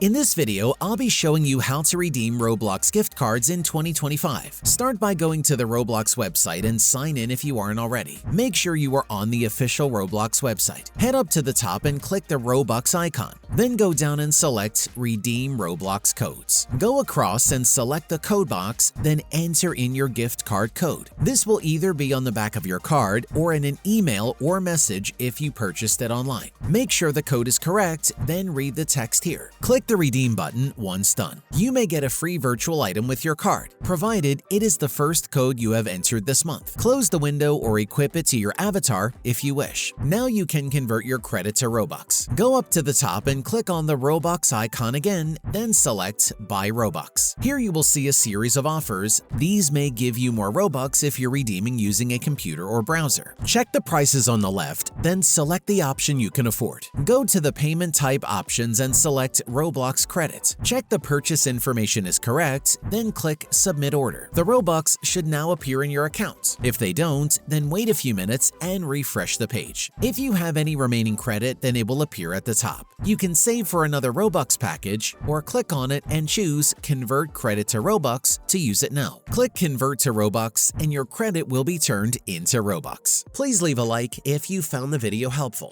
In this video, I'll be showing you how to redeem Roblox gift cards in 2025. Start by going to the Roblox website and sign in if you aren't already. Make sure you are on the official Roblox website. Head up to the top and click the Robux icon. Then go down and select Redeem Roblox Codes. Go across and select the code box, then enter in your gift card code. This will either be on the back of your card or in an email or message if you purchased it online. Make sure the code is correct, then read the text here. Click the Redeem button once done. You may get a free virtual item with your card, provided it is the first code you have entered this month. Close the window or equip it to your avatar if you wish. Now you can convert your credit to Robux. Go up to the top and click on the Robux icon again, then select Buy Robux. Here you will see a series of offers. These may give you more Robux if you're redeeming using a computer or browser. Check the prices on the left, then select the option you can afford. Go to the payment type options and select Roblox credit. Check the purchase information is correct, then click Submit Order. The Robux should now appear in your account. If they don't, then wait a few minutes and refresh the page. If you have any remaining credit, then it will appear at the top. You can save for another Robux package or click on it and choose Convert Credit to Robux to use it now. Click Convert to Robux and your credit will be turned into Robux. Please leave a like if you found the video helpful.